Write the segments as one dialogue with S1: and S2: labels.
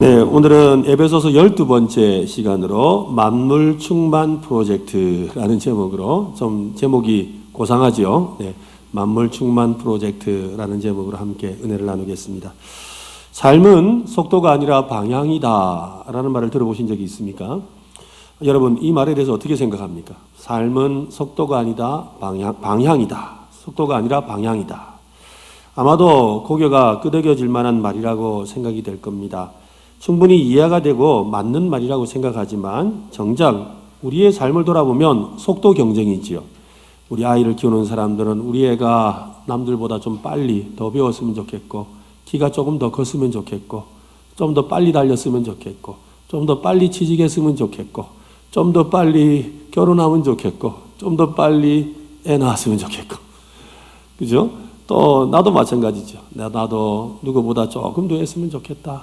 S1: 네, 오늘은 에베소서 12번째 시간으로 만물 충만 프로젝트라는 제목으로 좀 제목이 고상하죠. 네, 만물 충만 프로젝트라는 제목으로 함께 은혜를 나누겠습니다. 삶은 속도가 아니라 방향이다 라는 말을 들어보신 적이 있습니까? 여러분, 이 말에 대해서 어떻게 생각합니까? 삶은 속도가 아니다, 방향이다. 속도가 아니라 방향이다. 아마도 고개가 끄덕여질 만한 말이라고 생각이 될 겁니다. 충분히 이해가 되고 맞는 말이라고 생각하지만 정작 우리의 삶을 돌아보면 속도 경쟁이지요. 우리 아이를 키우는 사람들은 우리 애가 남들보다 좀 빨리 더 배웠으면 좋겠고, 키가 조금 더 컸으면 좋겠고, 좀 더 빨리 달렸으면 좋겠고, 좀 더 빨리 취직했으면 좋겠고, 좀 더 빨리 결혼하면 좋겠고, 좀 더 빨리 애 낳았으면 좋겠고, 그죠? 또 나도 마찬가지죠. 나도 누구보다 조금 더 했으면 좋겠다.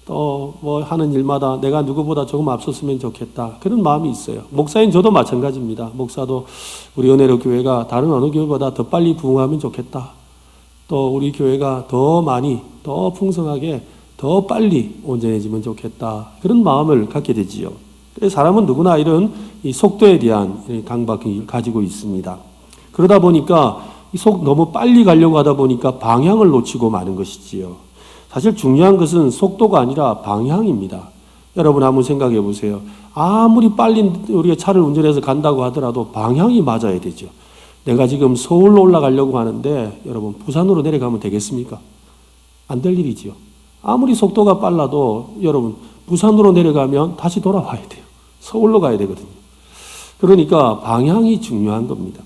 S1: 또 뭐 하는 일마다 내가 누구보다 조금 앞섰으면 좋겠다. 그런 마음이 있어요. 목사인 저도 마찬가지입니다. 목사도 우리 은혜로 교회가 다른 어느 교회보다 더 빨리 부흥하면 좋겠다. 또 우리 교회가 더 많이, 더 풍성하게, 더 빨리 온전해지면 좋겠다. 그런 마음을 갖게 되지요. 사람은 누구나 이런 이 속도에 대한 강박을 가지고 있습니다. 그러다 보니까 너무 빨리 가려고 하다 보니까 방향을 놓치고 마는 것이지요. 사실 중요한 것은 속도가 아니라 방향입니다. 여러분 한번 생각해 보세요. 아무리 빨리 우리가 차를 운전해서 간다고 하더라도 방향이 맞아야 되죠. 내가 지금 서울로 올라가려고 하는데 여러분 부산으로 내려가면 되겠습니까? 안 될 일이지요. 아무리 속도가 빨라도 여러분 부산으로 내려가면 다시 돌아와야 돼요. 서울로 가야 되거든요. 그러니까 방향이 중요한 겁니다.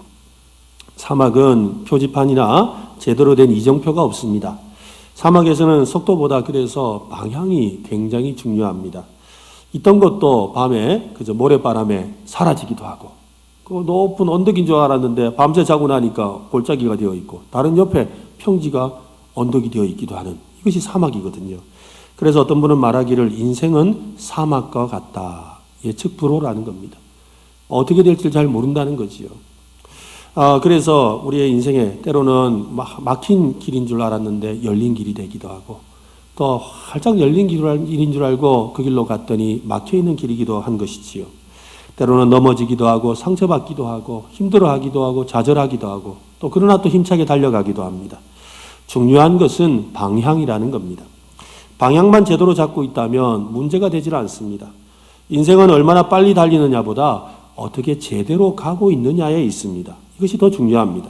S1: 사막은 표지판이나 제대로 된 이정표가 없습니다. 사막에서는 속도보다 그래서 방향이 굉장히 중요합니다. 있던 것도 밤에 그저 모래바람에 사라지기도 하고, 그 높은 언덕인 줄 알았는데 밤새 자고 나니까 골짜기가 되어 있고, 다른 옆에 평지가 언덕이 되어 있기도 하는 이것이 사막이거든요. 그래서 어떤 분은 말하기를 인생은 사막과 같다. 예측 불허라는 겁니다. 어떻게 될지 잘 모른다는 거지요. 그래서 우리의 인생에 때로는 막힌 길인 줄 알았는데 열린 길이 되기도 하고, 또 활짝 열린 길인 줄 알고 그 길로 갔더니 막혀있는 길이기도 한 것이지요. 때로는 넘어지기도 하고 상처받기도 하고 힘들어하기도 하고 좌절하기도 하고, 또 그러나 또 힘차게 달려가기도 합니다. 중요한 것은 방향이라는 겁니다. 방향만 제대로 잡고 있다면 문제가 되질 않습니다. 인생은 얼마나 빨리 달리느냐보다 어떻게 제대로 가고 있느냐에 있습니다. 이것이 더 중요합니다.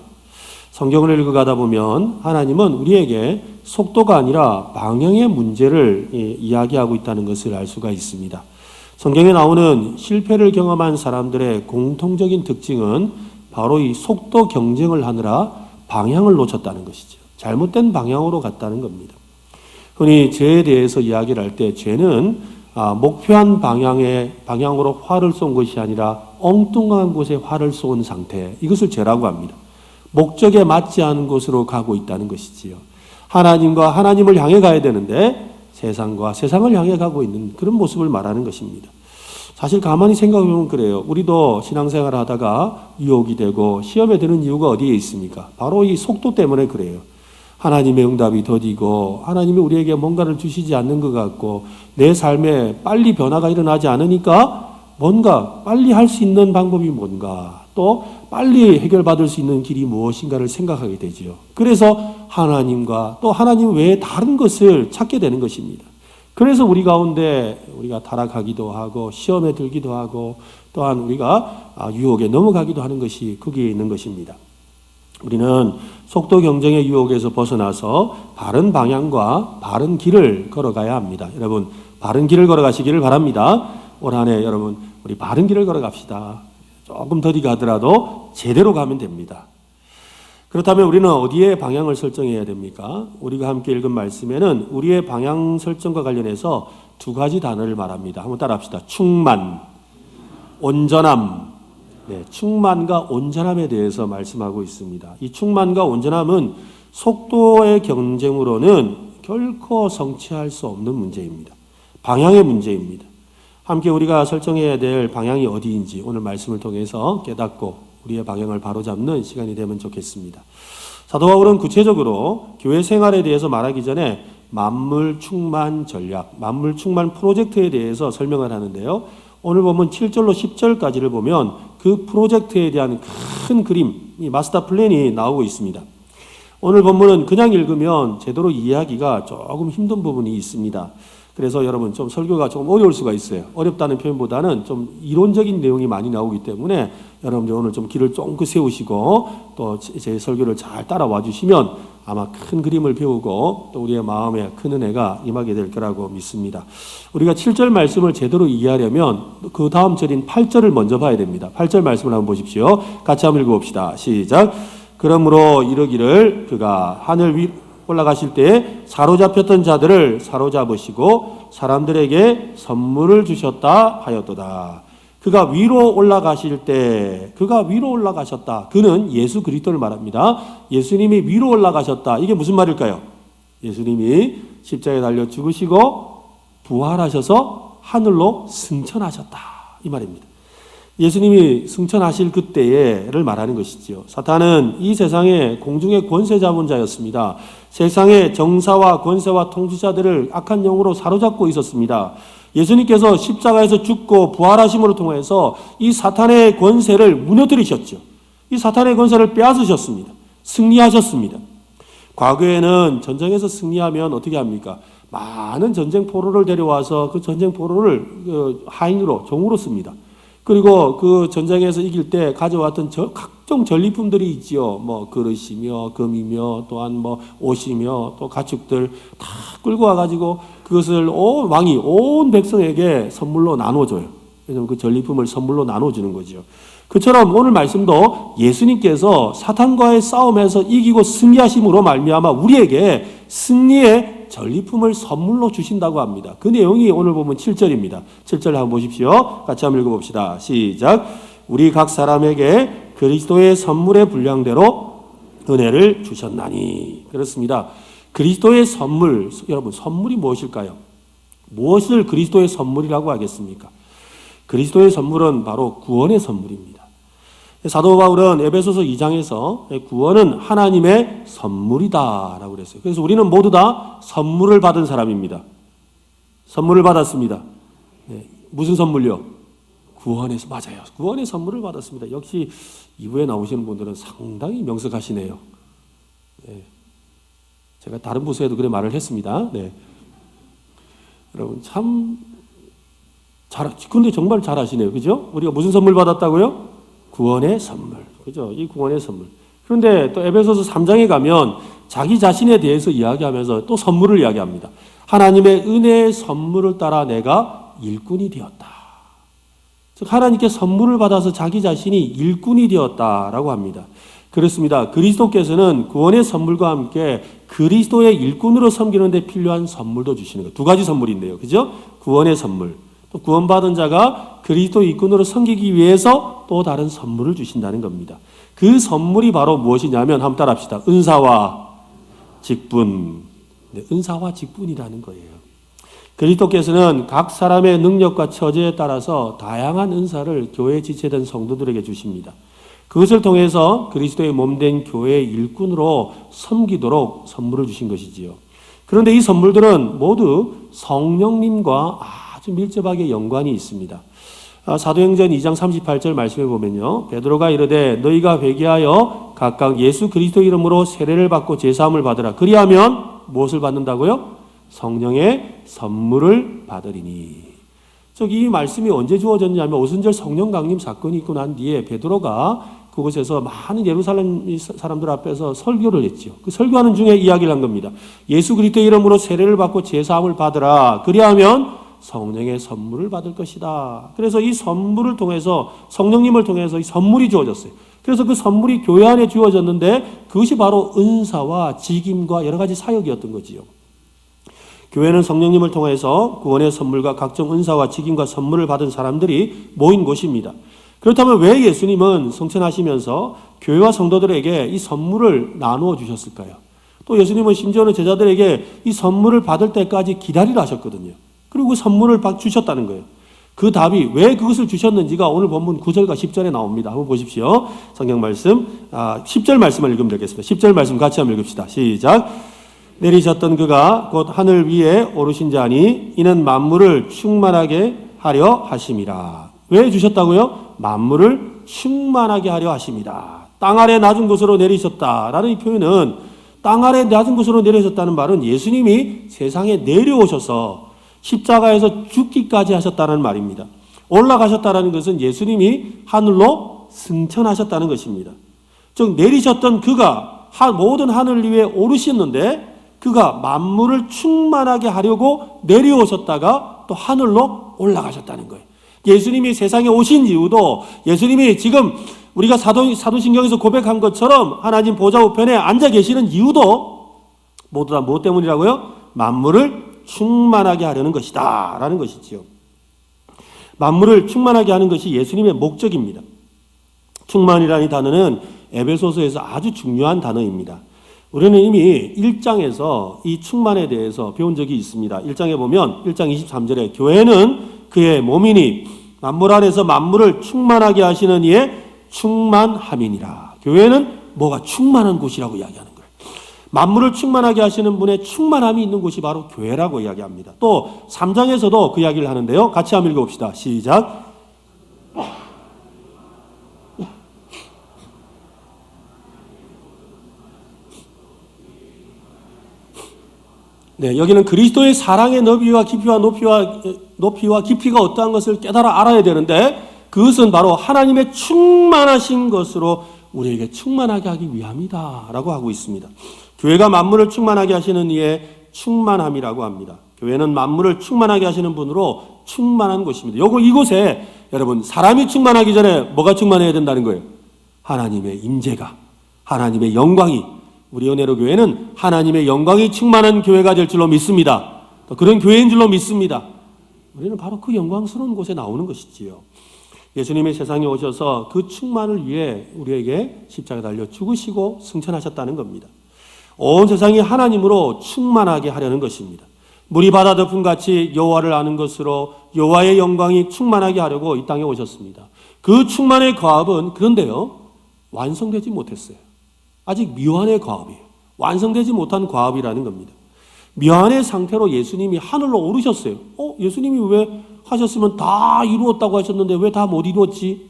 S1: 성경을 읽어가다 보면 하나님은 우리에게 속도가 아니라 방향의 문제를 이야기하고 있다는 것을 알 수가 있습니다. 성경에 나오는 실패를 경험한 사람들의 공통적인 특징은 바로 이 속도 경쟁을 하느라 방향을 놓쳤다는 것이죠. 잘못된 방향으로 갔다는 겁니다. 흔히 죄에 대해서 이야기를 할 때 죄는 목표한 방향으로 활을 쏜 것이 아니라 엉뚱한 곳에 활을 쏜 상태, 이것을 죄라고 합니다. 목적에 맞지 않은 곳으로 가고 있다는 것이지요. 하나님과 하나님을 향해 가야 되는데 세상과 세상을 향해 가고 있는 그런 모습을 말하는 것입니다. 사실 가만히 생각해 보면 그래요. 우리도 신앙생활을 하다가 유혹이 되고 시험에 드는 이유가 어디에 있습니까? 바로 이 속도 때문에 그래요. 하나님의 응답이 더디고 하나님이 우리에게 뭔가를 주시지 않는 것 같고 내 삶에 빨리 변화가 일어나지 않으니까 뭔가 빨리 할 수 있는 방법이 뭔가, 또 빨리 해결받을 수 있는 길이 무엇인가를 생각하게 되지요. 그래서 하나님과 또 하나님 외에 다른 것을 찾게 되는 것입니다. 그래서 우리 가운데 우리가 타락하기도 하고 시험에 들기도 하고 또한 우리가 유혹에 넘어가기도 하는 것이 거기에 있는 것입니다. 우리는 속도 경쟁의 유혹에서 벗어나서 바른 방향과 바른 길을 걸어가야 합니다. 여러분, 바른 길을 걸어가시기를 바랍니다. 올 한 해 여러분, 우리 바른 길을 걸어갑시다. 조금 더디 가더라도 제대로 가면 됩니다. 그렇다면 우리는 어디에 방향을 설정해야 됩니까? 우리가 함께 읽은 말씀에는 우리의 방향 설정과 관련해서 두 가지 단어를 말합니다. 한번 따라합시다. 충만, 온전함. 네, 충만과 온전함에 대해서 말씀하고 있습니다. 이 충만과 온전함은 속도의 경쟁으로는 결코 성취할 수 없는 문제입니다. 방향의 문제입니다. 함께 우리가 설정해야 될 방향이 어디인지 오늘 말씀을 통해서 깨닫고 우리의 방향을 바로잡는 시간이 되면 좋겠습니다. 사도 바울은 구체적으로 교회 생활에 대해서 말하기 전에 만물 충만 전략, 만물 충만 프로젝트에 대해서 설명을 하는데요. 오늘 보면 7절로 10절까지를 보면 그 프로젝트에 대한 큰 그림, 이 마스터 플랜이 나오고 있습니다. 오늘 본문은 그냥 읽으면 제대로 이해하기가 조금 힘든 부분이 있습니다. 그래서 여러분 좀 설교가 조금 어려울 수가 있어요. 어렵다는 표현보다는 좀 이론적인 내용이 많이 나오기 때문에 여러분들 오늘 좀 귀를 쫑긋 세우시고 또 제 설교를 잘 따라와 주시면 아마 큰 그림을 배우고 또 우리의 마음에 큰 은혜가 임하게 될 거라고 믿습니다. 우리가 7절 말씀을 제대로 이해하려면 그 다음 절인 8절을 먼저 봐야 됩니다. 8절 말씀을 한번 보십시오. 같이 한번 읽어봅시다. 시작. 그러므로 이르기를 그가 하늘 위 올라가실 때 사로잡혔던 자들을 사로잡으시고 사람들에게 선물을 주셨다 하였도다. 그가 위로 올라가실 때, 그가 위로 올라가셨다. 그는 예수 그리스도를 말합니다. 예수님이 위로 올라가셨다. 이게 무슨 말일까요? 예수님이 십자가에 달려 죽으시고 부활하셔서 하늘로 승천하셨다. 이 말입니다. 예수님이 승천하실 그때를 말하는 것이지요. 사탄은 이 세상의 공중의 권세 잡은 자였습니다. 세상의 정사와 권세와 통치자들을 악한 영으로 사로잡고 있었습니다. 예수님께서 십자가에서 죽고 부활하심으로 통해서 이 사탄의 권세를 무너뜨리셨죠. 이 사탄의 권세를 빼앗으셨습니다. 승리하셨습니다. 과거에는 전쟁에서 승리하면 어떻게 합니까? 많은 전쟁 포로를 데려와서 그 전쟁 포로를 하인으로, 종으로 씁니다. 그리고 그 전쟁에서 이길 때 가져왔던 각종 전리품들이 있지요. 뭐 그릇이며 금이며 또한 뭐 옷이며 또 가축들 다 끌고 와가지고 그것을 왕이 온 백성에게 선물로 나눠줘요. 왜냐하면 그 전리품을 선물로 나눠주는 거죠. 그처럼 오늘 말씀도 예수님께서 사탄과의 싸움에서 이기고 승리하심으로 말미암아 우리에게 승리의 전리품을 선물로 주신다고 합니다. 그 내용이 오늘 보면 7절입니다. 7절 한번 보십시오. 같이 한번 읽어봅시다. 시작. 우리 각 사람에게 그리스도의 선물의 분량대로 은혜를 주셨나니. 그렇습니다. 그리스도의 선물, 여러분 선물이 무엇일까요? 무엇을 그리스도의 선물이라고 하겠습니까? 그리스도의 선물은 바로 구원의 선물입니다. 사도 바울은 에베소서 2장에서 구원은 하나님의 선물이다라고 그랬어요. 그래서 우리는 모두 다 선물을 받은 사람입니다. 선물을 받았습니다. 네, 무슨 선물요? 구원의, 맞아요. 구원의 선물을 받았습니다. 역시 2부에 나오시는 분들은 상당히 명석하시네요. 네, 제가 다른 부서에도 그래 말을 했습니다. 네. 여러분 참 근데 정말 잘하시네요. 그죠? 우리가 무슨 선물 받았다고요? 구원의 선물. 그죠? 이 구원의 선물. 그런데 또 에베소서 3장에 가면 자기 자신에 대해서 이야기하면서 또 선물을 이야기합니다. 하나님의 은혜의 선물을 따라 내가 일꾼이 되었다. 즉 하나님께 선물을 받아서 자기 자신이 일꾼이 되었다라고 합니다. 그렇습니다. 그리스도께서는 구원의 선물과 함께 그리스도의 일꾼으로 섬기는 데 필요한 선물도 주시는 거예요. 두 가지 선물인데요. 그죠? 구원의 선물. 또 구원받은 자가 그리스도 일꾼으로 섬기기 위해서 또 다른 선물을 주신다는 겁니다. 그 선물이 바로 무엇이냐면 한번 따라합시다. 은사와 직분. 네, 은사와 직분이라는 거예요. 그리스도께서는 각 사람의 능력과 처지에 따라서 다양한 은사를 교회에 지체된 성도들에게 주십니다. 그것을 통해서 그리스도의 몸된 교회의 일꾼으로 섬기도록 선물을 주신 것이지요. 그런데 이 선물들은 모두 성령님과 아주 밀접하게 연관이 있습니다. 사도행전 2장 38절 말씀해 보면요. 베드로가 이르되 너희가 회개하여 각각 예수 그리스도 이름으로 세례를 받고 제사함을 받으라. 그리하면 무엇을 받는다고요? 성령의 선물을 받으리니. 즉 이 말씀이 언제 주어졌냐면 오순절 성령 강림 사건이 있고 난 뒤에 베드로가 그곳에서 많은 예루살렘 사람들 앞에서 설교를 했죠. 그 설교하는 중에 이야기를 한 겁니다. 예수 그리스도 이름으로 세례를 받고 제사함을 받으라. 그리하면 성령의 선물을 받을 것이다. 그래서 이 선물을 통해서 성령님을 통해서 이 선물이 주어졌어요. 그래서 그 선물이 교회 안에 주어졌는데 그것이 바로 은사와 직임과 여러 가지 사역이었던 거지요. 교회는 성령님을 통해서 구원의 선물과 각종 은사와 직임과 선물을 받은 사람들이 모인 곳입니다. 그렇다면 왜 예수님은 승천하시면서 교회와 성도들에게 이 선물을 나누어 주셨을까요? 또 예수님은 심지어는 제자들에게 이 선물을 받을 때까지 기다리라 하셨거든요. 그리고 그 선물을 주셨다는 거예요. 그 답이 왜 그것을 주셨는지가 오늘 본문 9절과 10절에 나옵니다. 한번 보십시오. 성경 말씀 10절 말씀을 읽으면 되겠습니다. 10절 말씀 같이 한번 읽읍시다. 시작. 내리셨던 그가 곧 하늘 위에 오르신 자니 이는 만물을 충만하게 하려 하심이라. 왜 주셨다고요? 만물을 충만하게 하려 하심이다. 땅 아래 낮은 곳으로 내리셨다라는 이 표현은, 땅 아래 낮은 곳으로 내리셨다는 말은 예수님이 세상에 내려오셔서 십자가에서 죽기까지 하셨다는 말입니다. 올라가셨다는 것은 예수님이 하늘로 승천하셨다는 것입니다. 즉 내리셨던 그가 모든 하늘 위에 오르셨는데 그가 만물을 충만하게 하려고 내려오셨다가 또 하늘로 올라가셨다는 거예요. 예수님이 세상에 오신 이유도, 예수님이 지금 우리가 사도신경에서 고백한 것처럼 하나님 보좌 우편에 앉아 계시는 이유도 모두 다 무엇 때문이라고요? 만물을 충만하게 하려는 것이다 라는 것이지요. 만물을 충만하게 하는 것이 예수님의 목적입니다. 충만이라는 단어는 에베소서에서 아주 중요한 단어입니다. 우리는 이미 1장에서 이 충만에 대해서 배운 적이 있습니다. 1장에 보면 1장 23절에 교회는 그의 몸이니 만물 안에서 만물을 충만하게 하시는 이의 충만함이니라. 교회는 뭐가 충만한 곳이라고 이야기하는 거예요. 만물을 충만하게 하시는 분의 충만함이 있는 곳이 바로 교회라고 이야기합니다. 또 3장에서도 그 이야기를 하는데요. 같이 한번 읽어봅시다. 시작. 네, 여기는 그리스도의 사랑의 너비와 깊이와 높이와 깊이가 어떠한 것을 깨달아 알아야 되는데, 그것은 바로 하나님의 충만하신 것으로 우리에게 충만하게 하기 위함이다 라고 하고 있습니다. 교회가 만물을 충만하게 하시는 이의 충만함이라고 합니다. 교회는 만물을 충만하게 하시는 분으로 충만한 곳입니다. 이곳에 여러분, 사람이 충만하기 전에 뭐가 충만해야 된다는 거예요? 하나님의 임재가, 하나님의 영광이, 우리 은혜로 교회는 하나님의 영광이 충만한 교회가 될 줄로 믿습니다. 또 그런 교회인 줄로 믿습니다. 우리는 바로 그 영광스러운 곳에 나오는 것이지요. 예수님이 세상에 오셔서 그 충만을 위해 우리에게 십자가에 달려 죽으시고 승천하셨다는 겁니다. 온 세상이 하나님으로 충만하게 하려는 것입니다. 물이 바다 덮음같이 여호와를 아는 것으로 여호와의 영광이 충만하게 하려고 이 땅에 오셨습니다. 그 충만의 과업은 그런데요, 완성되지 못했어요. 아직 미완의 과업이에요. 완성되지 못한 과업이라는 겁니다. 미완의 상태로 예수님이 하늘로 오르셨어요. 예수님이 왜 하셨으면 다 이루었다고 하셨는데 왜 다 못 이루었지?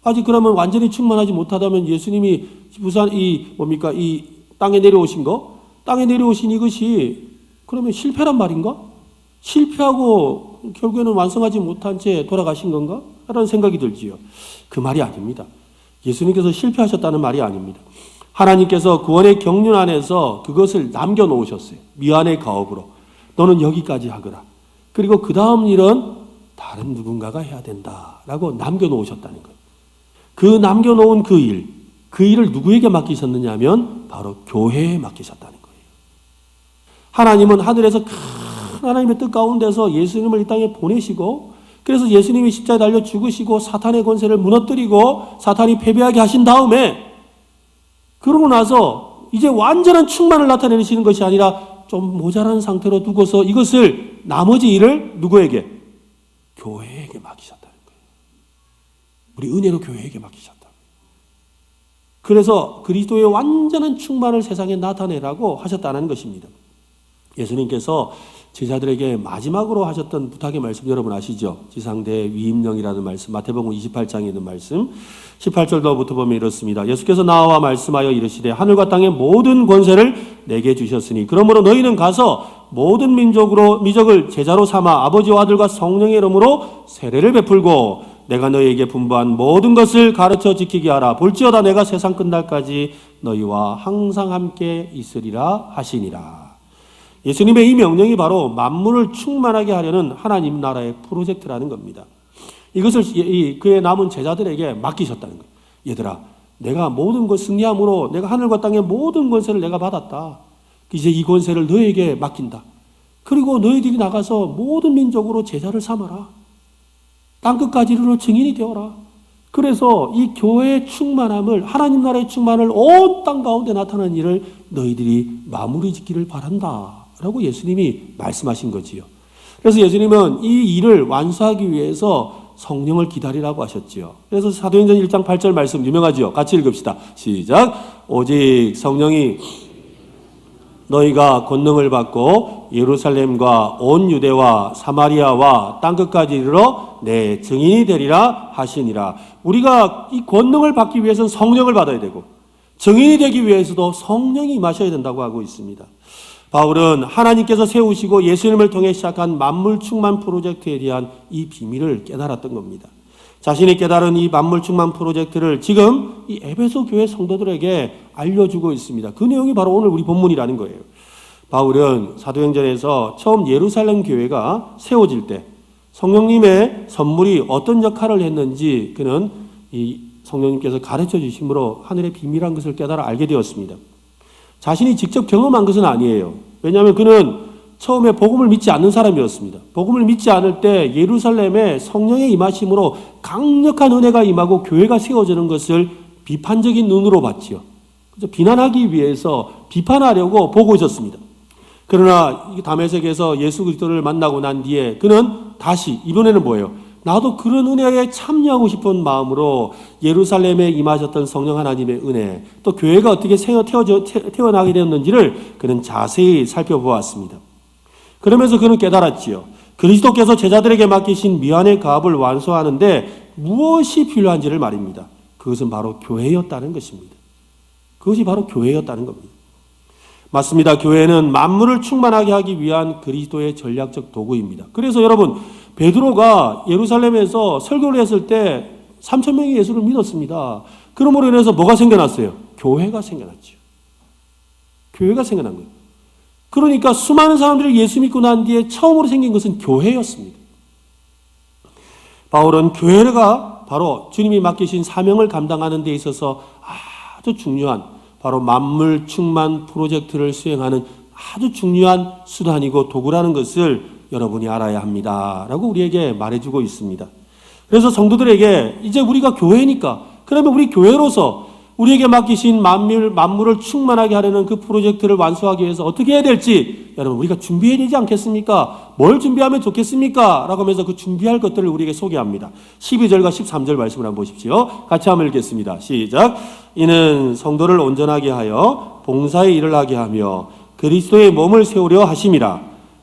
S1: 아직 그러면 완전히 충만하지 못하다면 예수님이 이 땅에 내려오신 거? 땅에 내려오신 이것이 그러면 실패란 말인가? 실패하고 결국에는 완성하지 못한 채 돌아가신 건가? 라는 생각이 들지요. 그 말이 아닙니다. 예수님께서 실패하셨다는 말이 아닙니다. 하나님께서 구원의 경륜 안에서 그것을 남겨놓으셨어요. 미완의 가업으로. 너는 여기까지 하거라. 그리고 그 다음 일은 다른 누군가가 해야 된다라고 남겨놓으셨다는 거예요. 그 남겨놓은 그 일을 누구에게 맡기셨느냐 하면 바로 교회에 맡기셨다는 거예요. 하나님은 하늘에서 큰 하나님의 뜻 가운데서 예수님을 이 땅에 보내시고, 그래서 예수님이 십자가에 달려 죽으시고 사탄의 권세를 무너뜨리고 사탄이 패배하게 하신 다음에, 그러고 나서 이제 완전한 충만을 나타내시는 것이 아니라 좀 모자란 상태로 두고서 이것을, 나머지 일을 누구에게? 교회에게 맡기셨다는 거예요. 우리 은혜로 교회에게 맡기셨다. 그래서 그리스도의 완전한 충만을 세상에 나타내라고 하셨다는 것입니다. 예수님께서 제자들에게 마지막으로 하셨던 부탁의 말씀 여러분 아시죠? 지상대 위임령이라는 말씀, 마태복음 28장에 있는 말씀 18절부터 보면 이렇습니다. 예수께서 나와 말씀하여 이르시되 하늘과 땅의 모든 권세를 내게 주셨으니 그러므로 너희는 가서 모든 민족을 제자로 삼아 아버지와 아들과 성령의 이름으로 세례를 베풀고 내가 너희에게 분부한 모든 것을 가르쳐 지키게 하라. 볼지어다 내가 세상 끝날까지 너희와 항상 함께 있으리라 하시니라. 예수님의 이 명령이 바로 만물을 충만하게 하려는 하나님 나라의 프로젝트라는 겁니다. 이것을 그의 남은 제자들에게 맡기셨다는 거예요. 얘들아, 내가 모든 것 승리함으로 내가 하늘과 땅의 모든 권세를 내가 받았다. 이제 이 권세를 너에게 맡긴다. 그리고 너희들이 나가서 모든 민족으로 제자를 삼아라. 땅끝까지 이르러 증인이 되어라. 그래서 이 교회의 충만함을, 하나님 나라의 충만을 온 땅 가운데 나타나는 일을 너희들이 마무리 짓기를 바란다 라고 예수님이 말씀하신 거지요. 그래서 예수님은 이 일을 완수하기 위해서 성령을 기다리라고 하셨지요. 그래서 사도행전 1장 8절 말씀 유명하지요. 같이 읽읍시다. 시작. 오직 성령이 너희가 권능을 받고 예루살렘과 온 유대와 사마리아와 땅끝까지 이르러 내 증인이 되리라 하시니라. 우리가 이 권능을 받기 위해서는 성령을 받아야 되고 증인이 되기 위해서도 성령이 임하셔야 된다고 하고 있습니다. 바울은 하나님께서 세우시고 예수님을 통해 시작한 만물 충만 프로젝트에 대한 이 비밀을 깨달았던 겁니다. 자신이 깨달은 이 만물 충만 프로젝트를 지금 이 에베소 교회 성도들에게 알려주고 있습니다. 그 내용이 바로 오늘 우리 본문이라는 거예요. 바울은 사도행전에서 처음 예루살렘 교회가 세워질 때 성령님의 선물이 어떤 역할을 했는지 그는 이 성령님께서 가르쳐 주심으로 하늘의 비밀한 것을 깨달아 알게 되었습니다. 자신이 직접 경험한 것은 아니에요. 왜냐하면 그는 처음에 복음을 믿지 않는 사람이었습니다. 복음을 믿지 않을 때 예루살렘에 성령의 임하심으로 강력한 은혜가 임하고 교회가 세워지는 것을 비판적인 눈으로 봤지요. 그래서 비난하기 위해서 비판하려고 보고 있었습니다. 그러나 다메섹에서 예수 그리스도를 만나고 난 뒤에 그는 다시 이번에는 뭐예요? 나도 그런 은혜에 참여하고 싶은 마음으로 예루살렘에 임하셨던 성령 하나님의 은혜, 또 교회가 어떻게 태어나게 되었는지를 그는 자세히 살펴보았습니다. 그러면서 그는 깨달았지요. 그리스도께서 제자들에게 맡기신 미완의 가업을 완수하는데 무엇이 필요한지를 말입니다. 그것은 바로 교회였다는 것입니다. 그것이 바로 교회였다는 겁니다. 맞습니다. 교회는 만물을 충만하게 하기 위한 그리스도의 전략적 도구입니다. 그래서 여러분, 베드로가 예루살렘에서 설교를 했을 때 3,000명이 예수를 믿었습니다. 그러므로 인해서 뭐가 생겨났어요? 교회가 생겨났죠. 교회가 생겨난 거예요. 그러니까 수많은 사람들이 예수 믿고 난 뒤에 처음으로 생긴 것은 교회였습니다. 바울은 교회가 바로 주님이 맡기신 사명을 감당하는 데 있어서 아주 중요한 바로 만물 충만 프로젝트를 수행하는 아주 중요한 수단이고 도구라는 것을 여러분이 알아야 합니다. 라고 우리에게 말해주고 있습니다. 그래서 성도들에게 이제 우리가 교회니까 그러면 우리 교회로서 우리에게 맡기신 만물을 충만하게 하려는 그 프로젝트를 완수하기 위해서 어떻게 해야 될지 여러분 우리가 준비해야 되지 않겠습니까? 뭘 준비하면 좋겠습니까? 라고 하면서 그 준비할 것들을 우리에게 소개합니다. 12절과 13절 말씀을 한번 보십시오. 같이 한번 읽겠습니다. 시작. 이는 성도를 온전하게 하여 봉사의 일을 하게 하며 그리스도의 몸을 세우려 하심이라.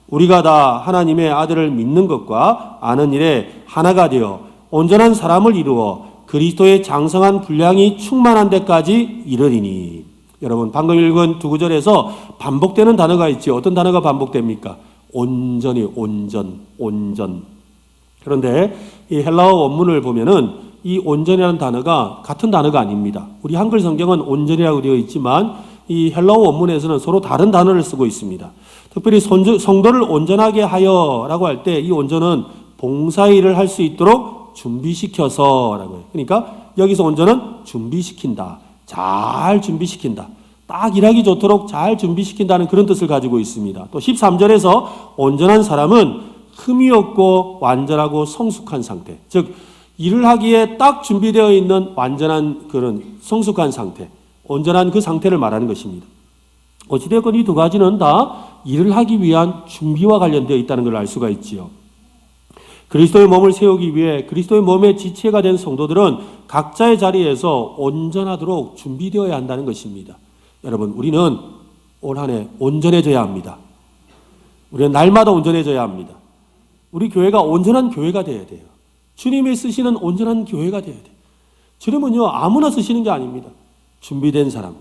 S1: 우리가 다 하나님의 아들을 믿는 것과 아는 일에 하나가 되어 온전한 사람을 이루어 그리스도의 장성한 분량이 충만한 데까지 이르리니. 여러분 방금 읽은 두 구절에서 반복되는 단어가 있죠. 어떤 단어가 반복됩니까? 온전히 온전. 그런데 이 헬라어 원문을 보면은 이 온전이라는 단어가 같은 단어가 아닙니다. 우리 한글 성경은 온전이라고 되어 있지만 이 헬라어 원문에서는 서로 다른 단어를 쓰고 있습니다. 특별히 성도를 온전하게 하여라고 할 때 이 온전은 봉사일을 할 수 있도록 준비시켜서라고요. 그러니까 여기서 온전은 준비시킨다. 잘 준비시킨다. 딱 일하기 좋도록 잘 준비시킨다는 그런 뜻을 가지고 있습니다. 또 13절에서 온전한 사람은 흠이 없고 완전하고 성숙한 상태. 즉 일을 하기에 딱 준비되어 있는 완전한 그런 성숙한 상태. 온전한 그 상태를 말하는 것입니다. 어찌되었건 이 두 가지는 다 일을 하기 위한 준비와 관련되어 있다는 걸 알 수가 있지요. 그리스도의 몸을 세우기 위해 그리스도의 몸의 지체가 된 성도들은 각자의 자리에서 온전하도록 준비되어야 한다는 것입니다. 여러분, 우리는 올 한 해 온전해져야 합니다. 우리는 날마다 온전해져야 합니다. 우리 교회가 온전한 교회가 되어야 돼요. 주님이 쓰시는 온전한 교회가 되어야 돼요. 주님은요, 아무나 쓰시는 게 아닙니다. 준비된 사람,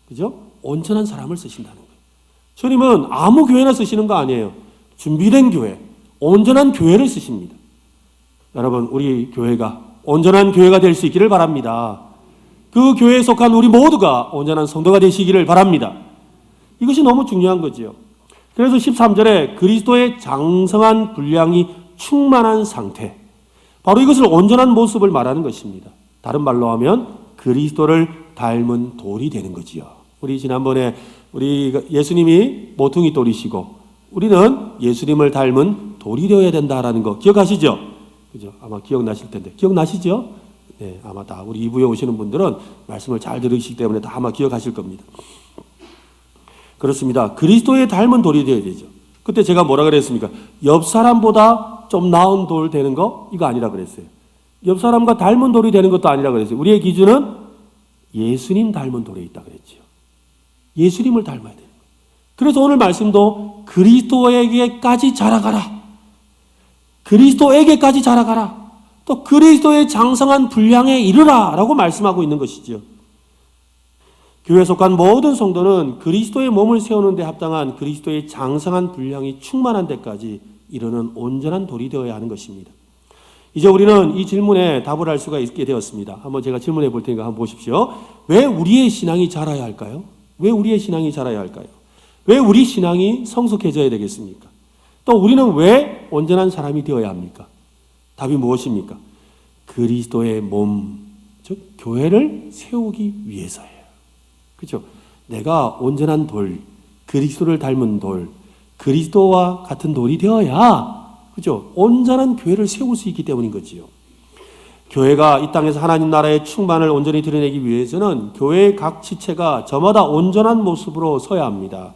S1: 그죠? 온전한 사람을 쓰신다는 거예요. 주님은 아무 교회나 쓰시는 거 아니에요. 준비된 교회, 온전한 교회를 쓰십니다. 여러분, 우리 교회가 온전한 교회가 될 수 있기를 바랍니다. 그 교회에 속한 우리 모두가 온전한 성도가 되시기를 바랍니다. 이것이 너무 중요한 거지요. 그래서 13절에 그리스도의 장성한 분량이 충만한 상태, 바로 이것을 온전한 모습을 말하는 것입니다. 다른 말로 하면 그리스도를 닮은 돌이 되는 거지요. 우리 지난번에 우리 예수님이 모퉁이 돌이시고 우리는 예수님을 닮은 돌이 되어야 된다라는 거 기억하시죠? 그죠? 아마 기억나실 텐데. 기억나시죠? 네, 아마 다 우리 2부에 오시는 분들은 말씀을 잘 들으시기 때문에 다 아마 기억하실 겁니다. 그렇습니다. 그리스도의 닮은 돌이 되어야 되죠. 그때 제가 뭐라 그랬습니까? 옆 사람보다 좀 나은 돌 되는 거? 이거 아니라 그랬어요. 옆 사람과 닮은 돌이 되는 것도 아니라 그랬어요. 우리의 기준은 예수님 닮은 돌에 있다 그랬죠. 예수님을 닮아야 돼요. 그래서 오늘 말씀도 그리스도에게까지 자라가라. 그리스도에게까지 자라가라. 또 그리스도의 장성한 분량에 이르라 라고 말씀하고 있는 것이죠. 교회에 속한 모든 성도는 그리스도의 몸을 세우는 데 합당한 그리스도의 장성한 분량이 충만한 데까지 이르는 온전한 돌이 되어야 하는 것입니다. 이제 우리는 이 질문에 답을 할 수가 있게 되었습니다. 한번 제가 질문해 볼 테니까 한번 보십시오. 왜 우리의 신앙이 자라야 할까요? 왜 우리의 신앙이 자라야 할까요? 왜 우리 신앙이 성숙해져야 되겠습니까? 또 우리는 왜 온전한 사람이 되어야 합니까? 답이 무엇입니까? 그리스도의 몸, 즉 교회를 세우기 위해서예요. 그렇죠? 내가 온전한 돌, 그리스도를 닮은 돌, 그리스도와 같은 돌이 되어야 그렇죠? 온전한 교회를 세울 수 있기 때문인 거지요. 교회가 이 땅에서 하나님 나라의 충만을 온전히 드러내기 위해서는 교회의 각 지체가 저마다 온전한 모습으로 서야 합니다.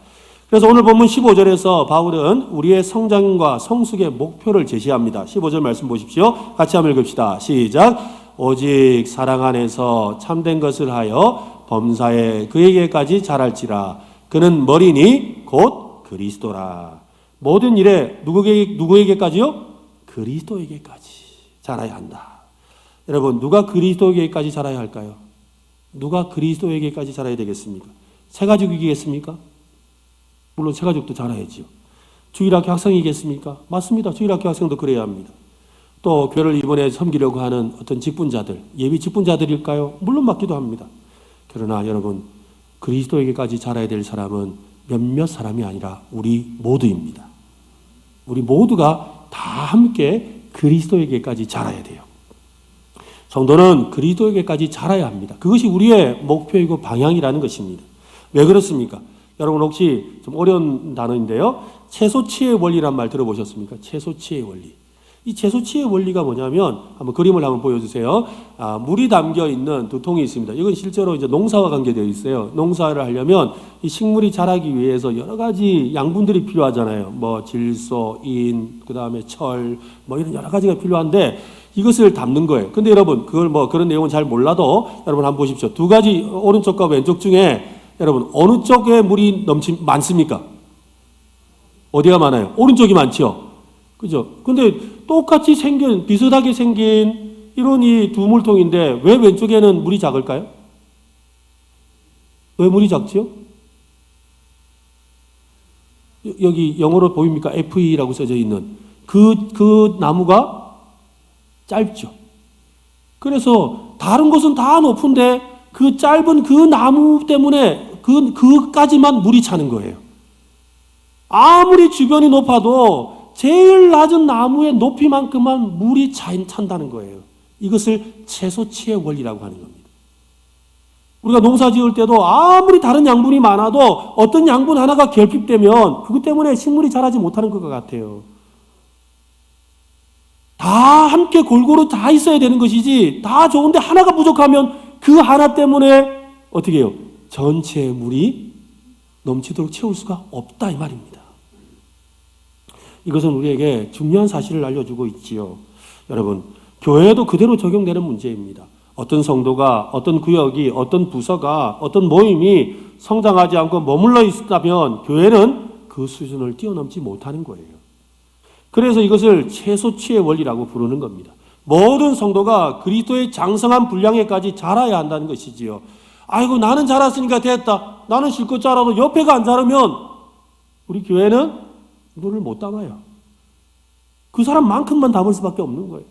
S1: 그래서 오늘 본문 15절에서 바울은 우리의 성장과 성숙의 목표를 제시합니다. 15절 말씀 보십시오. 같이 한번 읽읍시다. 시작. 오직 사랑 안에서 참된 것을 하여 범사에 그에게까지 자랄지라. 그는 머리니 곧 그리스도라. 모든 일에 누구에게까지요? 그리스도에게까지 자라야 한다. 여러분, 누가 그리스도에게까지 자라야 할까요? 누가 그리스도에게까지 자라야 되겠습니까? 새 가족이겠습니까? 물론 새 가족도 자라야지요. 주일학교 학생이겠습니까? 맞습니다. 주일학교 학생도 그래야 합니다. 또 교회를 이번에 섬기려고 하는 어떤 직분자들, 예비 직분자들일까요? 물론 맞기도 합니다. 그러나 여러분, 그리스도에게까지 자라야 될 사람은 몇몇 사람이 아니라 우리 모두입니다. 우리 모두가 다 함께 그리스도에게까지 자라야 돼요. 성도는 그리스도에게까지 자라야 합니다. 그것이 우리의 목표이고 방향이라는 것입니다. 왜 그렇습니까? 여러분 혹시 좀 어려운 단어인데요. 채소치의 원리란 말 들어보셨습니까? 채소치의 원리. 이 채소치의 원리가 뭐냐면 한번 그림을 한번 보여주세요. 물이 담겨 있는 두 통이 있습니다. 이건 실제로 이제 농사와 관계되어 있어요. 농사를 하려면 이 식물이 자라기 위해서 여러 가지 양분들이 필요하잖아요. 뭐 질소, 인, 그 다음에 철, 뭐 이런 여러 가지가 필요한데 이것을 담는 거예요. 근데 여러분 그걸 뭐 그런 내용은 잘 몰라도 여러분 한번 보십시오. 두 가지 오른쪽과 왼쪽 중에 여러분 어느 쪽에 물이 많습니까? 어디가 많아요? 오른쪽이 많죠. 그죠? 근데 똑같이 생긴, 비슷하게 생긴 이런 이 두 물통인데 왜 왼쪽에는 물이 작을까요? 왜 물이 작죠? 여기 영어로 보입니까? FE라고 써져 있는 그 나무가 짧죠. 그래서 다른 곳은 다 높은데 그 짧은 그 나무 때문에 그까지만 물이 차는 거예요. 아무리 주변이 높아도 제일 낮은 나무의 높이만큼만 물이 찬다는 거예요. 이것을 채소치의 원리라고 하는 겁니다. 우리가 농사 지을 때도 아무리 다른 양분이 많아도 어떤 양분 하나가 결핍되면 그것 때문에 식물이 자라지 못하는 것 같아요. 다 함께 골고루 다 있어야 되는 것이지 다 좋은데 하나가 부족하면 그 하나 때문에 어떻게 해요? 전체의 물이 넘치도록 채울 수가 없다 이 말입니다. 이것은 우리에게 중요한 사실을 알려주고 있지요. 여러분, 교회에도 그대로 적용되는 문제입니다. 어떤 성도가, 어떤 구역이, 어떤 부서가, 어떤 모임이 성장하지 않고 머물러 있다면 교회는 그 수준을 뛰어넘지 못하는 거예요. 그래서 이것을 채소치의 원리라고 부르는 겁니다. 모든 성도가 그리스도의 장성한 분량에까지 자라야 한다는 것이지요. 아이고 나는 자랐으니까 됐다. 나는 실컷 자라도 옆에가 안 자라면 우리 교회는 물을 못 담아요. 그 사람만큼만 담을 수밖에 없는 거예요.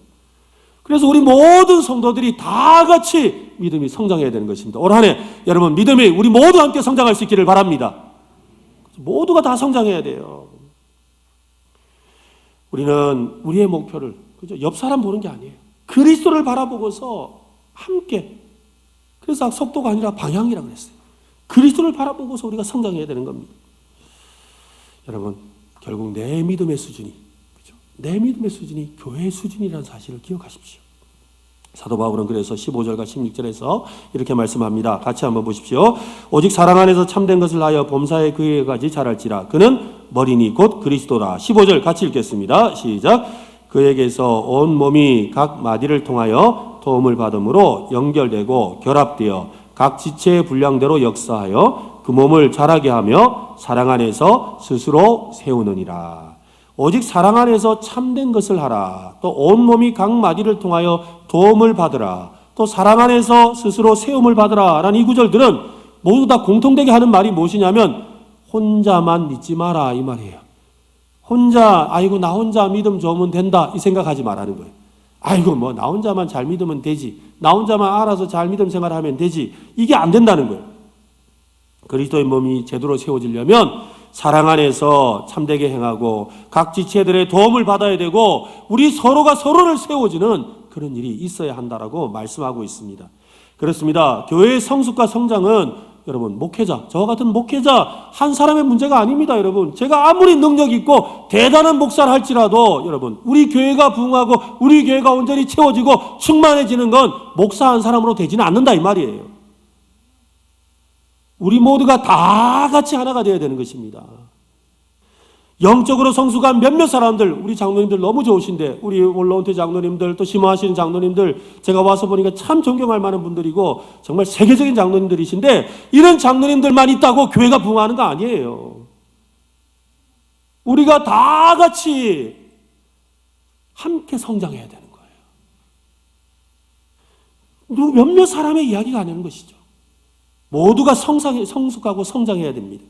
S1: 그래서 우리 모든 성도들이 다 같이 믿음이 성장해야 되는 것입니다. 올 한 해 여러분 믿음이 우리 모두 함께 성장할 수 있기를 바랍니다. 모두가 다 성장해야 돼요. 우리는 우리의 목표를 그죠? 옆 사람 보는 게 아니에요. 그리스도를 바라보고서 함께 그래서 속도가 아니라 방향이라고 그랬어요. 그리스도를 바라보고서 우리가 성장해야 되는 겁니다. 여러분 결국 내 믿음의 수준이 그렇죠? 내 믿음의 수준이 교회의 수준이라는 사실을 기억하십시오. 사도 바울은 그래서 15절과 16절에서 이렇게 말씀합니다. 같이 한번 보십시오. 오직 사랑 안에서 참된 것을 하여 범사에 그에게까지 자랄지라. 그는 머리니 곧 그리스도라. 15절 같이 읽겠습니다. 시작. 그에게서 온 몸이 각 마디를 통하여 도움을 받음으로 연결되고 결합되어 각 지체의 분량대로 역사하여 그 몸을 자라게 하며 사랑 안에서 스스로 세우느니라. 오직 사랑 안에서 참된 것을 하라. 또 온몸이 각 마디를 통하여 도움을 받으라. 또 사랑 안에서 스스로 세움을 받으라. 라는 이 구절들은 모두 다 공통되게 하는 말이 무엇이냐면 혼자만 믿지 마라 이 말이에요. 혼자 아이고 나 혼자 믿음 좋으면 된다 이 생각하지 말라는 거예요. 아이고 뭐 나 혼자만 잘 믿으면 되지. 나 혼자만 알아서 잘 믿음 생활하면 되지. 이게 안 된다는 거예요. 그리스도의 몸이 제대로 세워지려면 사랑 안에서 참되게 행하고 각 지체들의 도움을 받아야 되고 우리 서로가 서로를 세워주는 그런 일이 있어야 한다라고 말씀하고 있습니다. 그렇습니다. 교회의 성숙과 성장은 여러분 목회자, 저와 같은 목회자 한 사람의 문제가 아닙니다. 여러분 제가 아무리 능력 있고 대단한 목사를 할지라도 여러분 우리 교회가 부흥하고 우리 교회가 온전히 채워지고 충만해지는 건 목사 한 사람으로 되지는 않는다 이 말이에요. 우리 모두가 다 같이 하나가 되어야 되는 것입니다. 영적으로 성숙한 몇몇 사람들, 우리 장로님들 너무 좋으신데 우리 올라온태 장로님들 또 심화하시는 장로님들 제가 와서 보니까 참 존경할 만한 분들이고 정말 세계적인 장로님들이신데 이런 장로님들만 있다고 교회가 부흥하는 거 아니에요. 우리가 다 같이 함께 성장해야 되는 거예요. 몇몇 사람의 이야기가 아니는 것이죠. 모두가 성숙하고 성장해야 됩니다.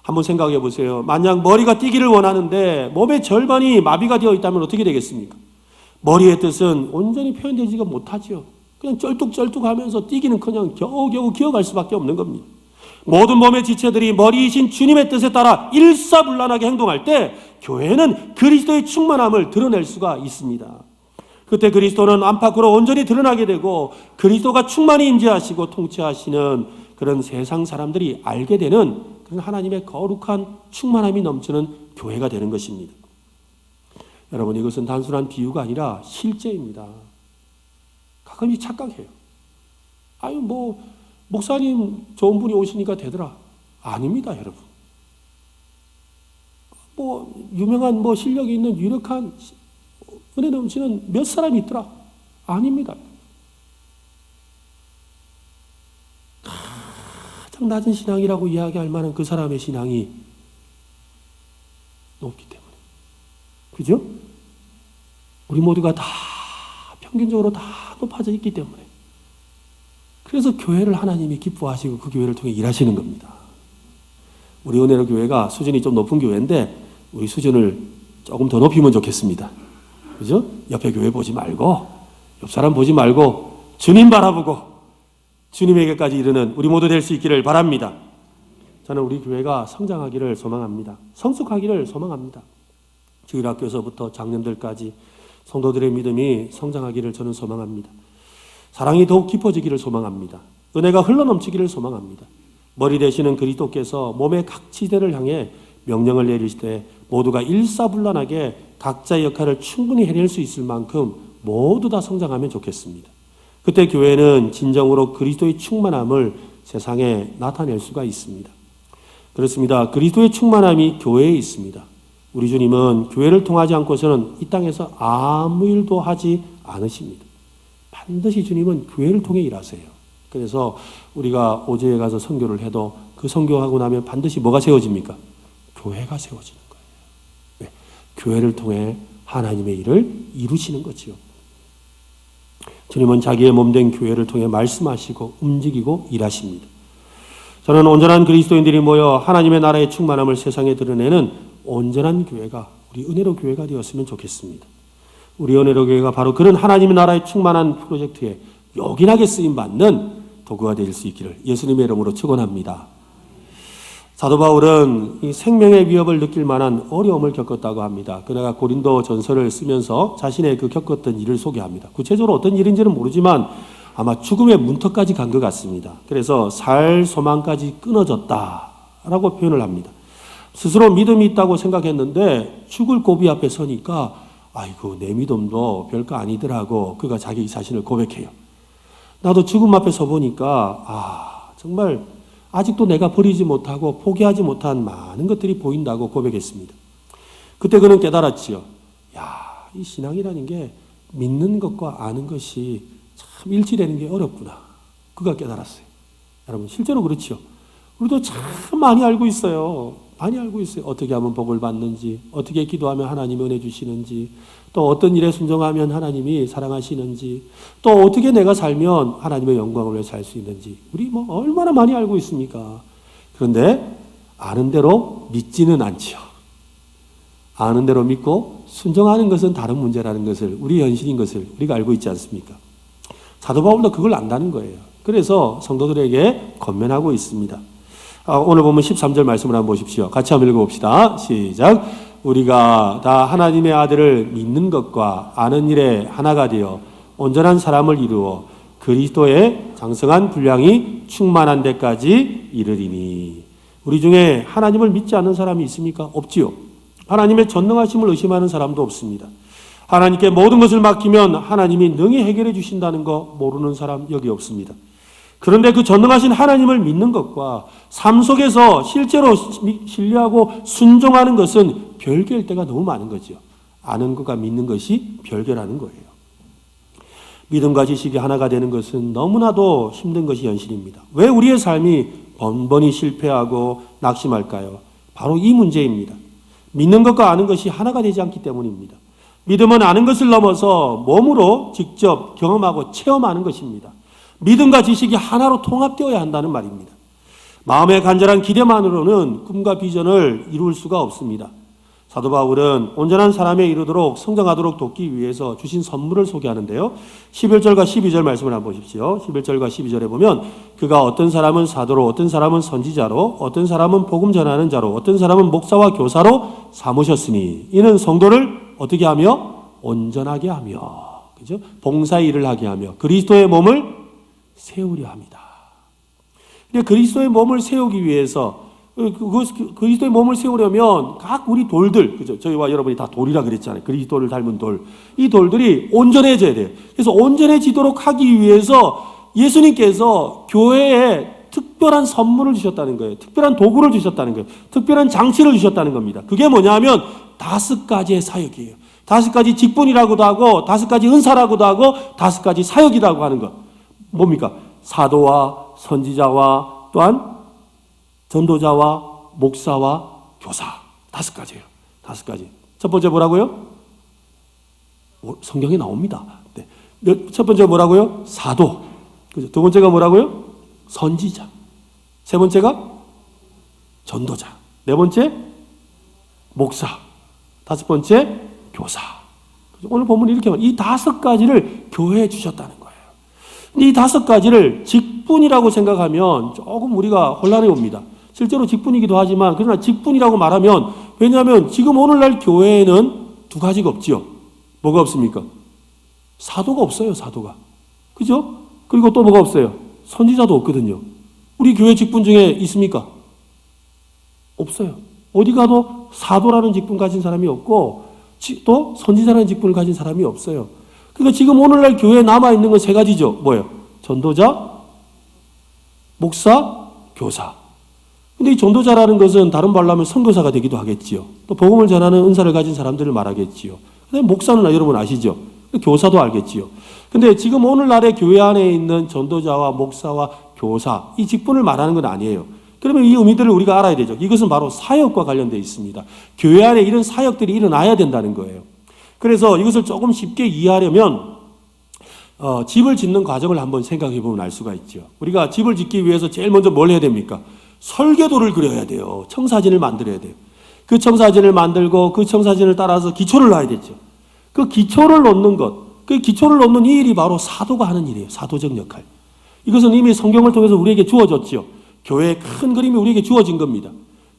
S1: 한번 생각해 보세요. 만약 머리가 뛰기를 원하는데 몸의 절반이 마비가 되어 있다면 어떻게 되겠습니까? 머리의 뜻은 온전히 표현되지가 못하죠. 그냥 쩔뚝쩔뚝하면서 뛰기는커녕 겨우겨우 기어갈 수밖에 없는 겁니다. 모든 몸의 지체들이 머리이신 주님의 뜻에 따라 일사불란하게 행동할 때 교회는 그리스도의 충만함을 드러낼 수가 있습니다. 그때 그리스도는 안팎으로 온전히 드러나게 되고 그리스도가 충만히 임재하시고 통치하시는 그런 세상 사람들이 알게 되는 그런 하나님의 거룩한 충만함이 넘치는 교회가 되는 것입니다. 여러분 이것은 단순한 비유가 아니라 실제입니다. 가끔씩 착각해요. 아유 뭐 목사님 좋은 분이 오시니까 되더라. 아닙니다 여러분. 뭐 유명한 뭐 실력이 있는 유력한 은혜 넘치는 몇 사람이 있더라. 아닙니다. 가장 낮은 신앙이라고 이야기할 만한 그 사람의 신앙이 높기 때문에. 그죠? 우리 모두가 다 평균적으로 다 높아져 있기 때문에. 그래서 교회를 하나님이 기뻐하시고 그 교회를 통해 일하시는 겁니다. 우리 은혜로 교회가 수준이 좀 높은 교회인데 우리 수준을 조금 더 높이면 좋겠습니다. 그죠? 옆에 교회 보지 말고 옆 사람 보지 말고 주님 바라보고 주님에게까지 이르는 우리 모두 될 수 있기를 바랍니다. 저는 우리 교회가 성장하기를 소망합니다. 성숙하기를 소망합니다. 주일학교에서부터 장년들까지 성도들의 믿음이 성장하기를 저는 소망합니다. 사랑이 더욱 깊어지기를 소망합니다. 은혜가 흘러넘치기를 소망합니다. 머리 되시는 그리스도께서 몸의 각 지대를 향해 명령을 내릴 때 모두가 일사불란하게 각자의 역할을 충분히 해낼 수 있을 만큼 모두 다 성장하면 좋겠습니다. 그때 교회는 진정으로 그리스도의 충만함을 세상에 나타낼 수가 있습니다. 그렇습니다. 그리스도의 충만함이 교회에 있습니다. 우리 주님은 교회를 통하지 않고서는 이 땅에서 아무 일도 하지 않으십니다. 반드시 주님은 교회를 통해 일하세요. 그래서 우리가 오제에 가서 선교를 해도 그 선교하고 나면 반드시 뭐가 세워집니까? 교회가 세워지는 거예요. 네. 교회를 통해 하나님의 일을 이루시는 거지요. 주님은 자기의 몸된 교회를 통해 말씀하시고 움직이고 일하십니다. 저는 온전한 그리스도인들이 모여 하나님의 나라의 충만함을 세상에 드러내는 온전한 교회가 우리 은혜로 교회가 되었으면 좋겠습니다. 우리 은혜로 교회가 바로 그런 하나님의 나라의 충만한 프로젝트에 요긴하게 쓰임받는 도구가 될 수 있기를 예수님의 이름으로 축원합니다. 사도 바울은 이 생명의 위협을 느낄 만한 어려움을 겪었다고 합니다. 그가 고린도 전서를 쓰면서 자신의 그 겪었던 일을 소개합니다. 구체적으로 어떤 일인지는 모르지만 아마 죽음의 문턱까지 간 것 같습니다. 그래서 살 소망까지 끊어졌다라고 표현을 합니다. 스스로 믿음이 있다고 생각했는데 죽을 고비 앞에 서니까 아이고 내 믿음도 별거 아니더라고 그가 자기 자신을 고백해요. 나도 죽음 앞에 서 보니까 정말 아직도 내가 버리지 못하고 포기하지 못한 많은 것들이 보인다고 고백했습니다. 그때 그는 깨달았지요. 이 신앙이라는 게 믿는 것과 아는 것이 참 일치되는 게 어렵구나. 그가 깨달았어요. 여러분 실제로 그렇죠. 우리도 참 많이 알고 있어요. 많이 알고 있어요. 어떻게 하면 복을 받는지, 어떻게 기도하면 하나님이 은혜 주시는지, 또 어떤 일에 순종하면 하나님이 사랑하시는지, 또 어떻게 내가 살면 하나님의 영광을 위해 살 수 있는지 우리 얼마나 많이 알고 있습니까? 그런데 아는 대로 믿지는 않죠. 아는 대로 믿고 순종하는 것은 다른 문제라는 것을, 우리 현실인 것을 우리가 알고 있지 않습니까? 사도 바울도 그걸 안다는 거예요. 그래서 성도들에게 권면하고 있습니다. 오늘 보면 13절 말씀을 한번 보십시오. 같이 한번 읽어봅시다. 시작. 우리가 다 하나님의 아들을 믿는 것과 아는 일에 하나가 되어 온전한 사람을 이루어 그리스도의 장성한 분량이 충만한 데까지 이르리니. 우리 중에 하나님을 믿지 않는 사람이 있습니까? 없지요. 하나님의 전능하심을 의심하는 사람도 없습니다. 하나님께 모든 것을 맡기면 하나님이 능히 해결해 주신다는 거 모르는 사람 여기 없습니다. 그런데 그 전능하신 하나님을 믿는 것과 삶 속에서 실제로 신뢰하고 순종하는 것은 별개일 때가 너무 많은 거죠. 아는 것과 믿는 것이 별개라는 거예요. 믿음과 지식이 하나가 되는 것은 너무나도 힘든 것이 현실입니다. 왜 우리의 삶이 번번이 실패하고 낙심할까요? 바로 이 문제입니다. 믿는 것과 아는 것이 하나가 되지 않기 때문입니다. 믿음은 아는 것을 넘어서 몸으로 직접 경험하고 체험하는 것입니다. 믿음과 지식이 하나로 통합되어야 한다는 말입니다. 마음의 간절한 기대만으로는 꿈과 비전을 이룰 수가 없습니다. 사도 바울은 온전한 사람에 이르도록 성장하도록 돕기 위해서 주신 선물을 소개하는데요. 11절과 12절 말씀을 한번 보십시오. 11절과 12절에 보면 그가 어떤 사람은 사도로, 어떤 사람은 선지자로, 어떤 사람은 복음 전하는 자로, 어떤 사람은 목사와 교사로 삼으셨으니 이는 성도를 어떻게 하며? 온전하게 하며, 그죠? 봉사의 일을 하게 하며 그리스도의 몸을 세우려 합니다. 그리스도의 몸을 세우기 위해서 그리스도의 몸을 세우려면 각 우리 돌들, 그죠? 저희와 여러분이 다 돌이라 그랬잖아요. 그리스도를 닮은 돌. 이 돌들이 온전해져야 돼요. 그래서 온전해지도록 하기 위해서 예수님께서 교회에 특별한 선물을 주셨다는 거예요. 특별한 도구를 주셨다는 거예요. 특별한 장치를 주셨다는 겁니다. 그게 뭐냐면 5가지의 사역이에요. 5가지 직분이라고도 하고 5가지 은사라고도 하고 5가지 사역이라고 하는 것. 뭡니까? 사도와 선지자와 또한 전도자와 목사와 교사. 5가지예요. 5가지. 첫 번째 뭐라고요? 성경에 나옵니다. 네. 첫 번째 뭐라고요? 사도. 그죠? 두 번째가 뭐라고요? 선지자. 세 번째가 전도자. 네 번째 목사. 5번째 교사. 오늘 보면 이렇게 말해요. 이 5가지를 교회에 주셨다는 거예요. 이 5가지를 직분이라고 생각하면 조금 우리가 혼란해 옵니다. 실제로 직분이기도 하지만 그러나 직분이라고 말하면, 왜냐하면 지금 오늘날 교회에는 2가지가 없지요. 뭐가 없습니까? 사도가 없어요. 사도가. 그죠? 그리고 또 뭐가 없어요? 선지자도 없거든요. 우리 교회 직분 중에 있습니까? 없어요. 어디 가도 사도라는 직분 가진 사람이 없고 또 선지자라는 직분을 가진 사람이 없어요. 그러니까 지금 오늘날 교회에 남아있는 건 3가지죠. 뭐예요? 전도자, 목사, 교사. 근데 이 전도자라는 것은 다른 말로 하면 선교사가 되기도 하겠지요. 또 복음을 전하는 은사를 가진 사람들을 말하겠지요. 그다음에 목사는 여러분 아시죠? 교사도 알겠지요. 근데 지금 오늘날의 교회 안에 있는 전도자와 목사와 교사, 이 직분을 말하는 건 아니에요. 그러면 이 의미들을 우리가 알아야 되죠. 이것은 바로 사역과 관련되어 있습니다. 교회 안에 이런 사역들이 일어나야 된다는 거예요. 그래서 이것을 조금 쉽게 이해하려면 집을 짓는 과정을 한번 생각해 보면 알 수가 있죠. 우리가 집을 짓기 위해서 제일 먼저 뭘 해야 됩니까? 설계도를 그려야 돼요. 청사진을 만들어야 돼요. 그 청사진을 만들고 그 청사진을 따라서 기초를 놔야 되죠. 그 기초를 놓는 것, 그 기초를 놓는 이 일이 바로 사도가 하는 일이에요. 사도적 역할. 이것은 이미 성경을 통해서 우리에게 주어졌죠. 교회의 큰 그림이 우리에게 주어진 겁니다.